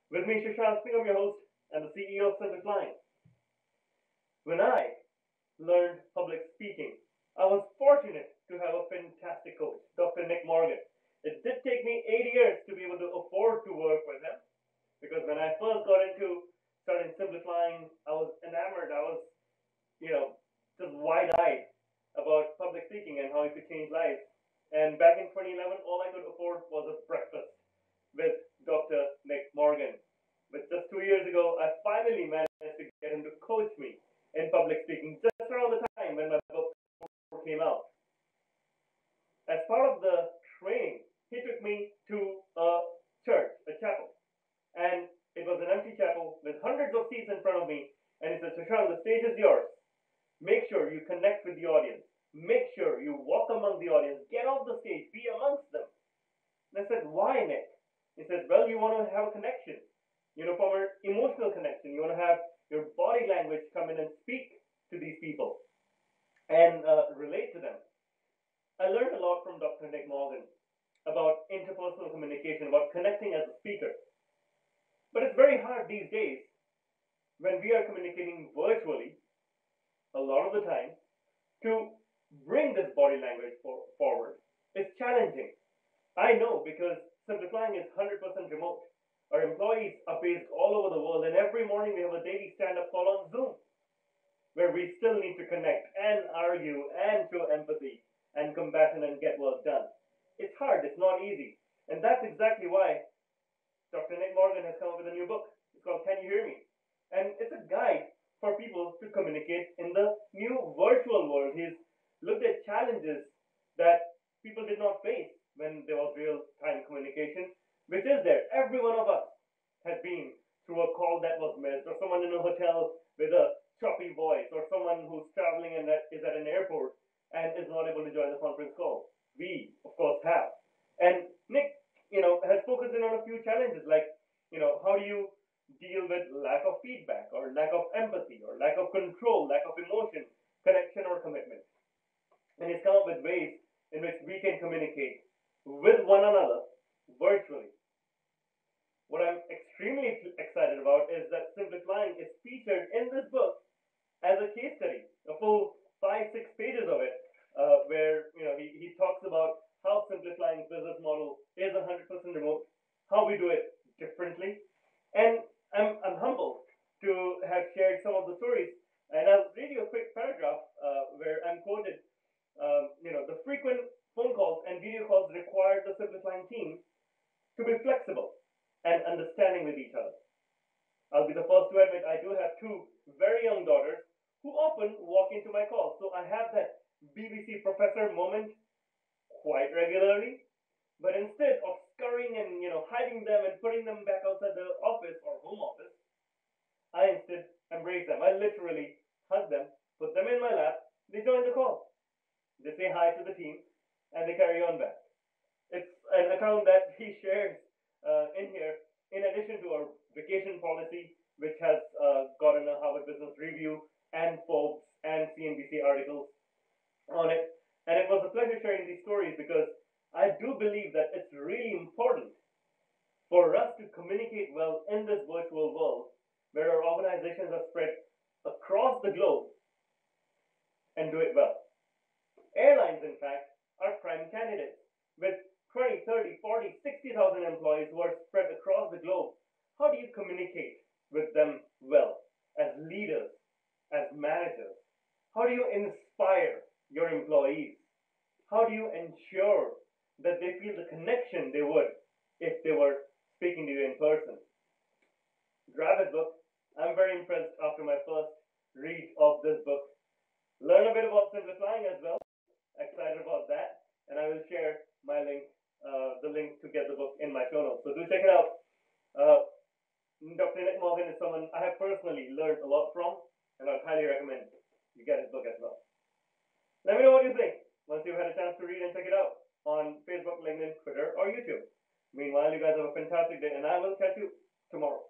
With me, Shashank Singh, I'm your host and the CEO of Simple Flying. When I learned public speaking, I was fortunate to have a fantastic coach, Dr. Nick Morgan. It did take me 8 years to be able to afford to work with him because when I first got into starting simplifying, I was enamored. I was, you know, just wide-eyed about public speaking and how it could change lives. And back in 2011, all I could afford was a breakfast with Dr. Nick Morgan. But just 2 years ago, I finally managed to get him to coach me in public speaking just around the time when my book came out. As part of the training, he took me to a church, a chapel, and it was an empty chapel with hundreds of seats in front of me. And he said, Shashank, the stage is yours. Make sure you connect with the audience. Make sure you walk among the audience. Get off the stage. Be amongst them. And I said, why, Nick? He says, well, you want to have a connection. From an emotional connection. You want to have your body language come in and speak to these people and relate to them. I learned a lot from Dr. Nick Morgan about interpersonal communication, about connecting as a speaker. But it's very hard these days when we are communicating virtually, a lot of the time, to bring this body language forward. It's challenging. I know because Simplifying is 100% remote. Our employees are based all over the world, and every morning we have a daily stand-up call on Zoom where we still need to connect and argue and show empathy and compassion and get work done. It's hard. It's not easy. And that's exactly why Dr. Nick Morgan has come up with a new book. It's called Can You Hear Me? And it's a guide for people to communicate in the new virtual world. He's looked at challenges that people did not face when there was real-time communication, which is there. Every one of us has been through a call that was missed, or someone in a hotel with a choppy voice, or someone who's traveling and that is at an airport and is not able to join the conference call. We, of course, have. And Nick, has focused in on a few challenges like, how do you deal with lack of feedback, or lack of empathy, or lack of control, lack of emotion, connection, or commitment. And he's come up with ways in which we can communicate with one another virtually. What I'm extremely excited about is that Simplifying is featured in this book as a case study, a full 5-6 pages of it, where he talks about how Simplifying's business model is 100% remote, how we do it differently, and I'm humbled to have shared some of the stories. And I'll read you a quick paragraph where I'm quoted. The frequent phone calls and video calls required the Simplifying team to be flexible and understanding with each other. I'll be the first to admit I do have two very young daughters who often walk into my calls. So I have that BBC professor moment quite regularly. But instead of scurrying and hiding them and putting them back outside the office or home office, I instead embrace them. I literally hug them, put them in my lap, they join the call. They say hi to the team, and they carry on back. It's an account that he shares in here, in addition to our vacation policy, which has gotten a Harvard Business Review and Forbes and CNBC articles on it. And it was a pleasure sharing these stories because I do believe that it's really important for us to communicate well in this virtual world where our organizations are spread across the globe and do it well. Airlines, in fact, are prime candidates with 20, 30, 40, 60,000 employees who are spread across the globe. How do you communicate with them well as leaders, as managers? How do you inspire your employees? How do you ensure that they feel the connection they would if they were speaking to you in person? Grab his book. I'm very impressed after my first read of this book. Learn a bit about simplifying as well. Excited about that. And I will share my link, the link to get the book in my show notes. So do check it out. Dr. Nick Morgan is someone I have personally learned a lot from, and I highly recommend you get his book as well. Let me know what you think once you've had a chance to read and check it out on Facebook, LinkedIn, Twitter, or YouTube. Meanwhile, you guys have a fantastic day, and I will catch you tomorrow.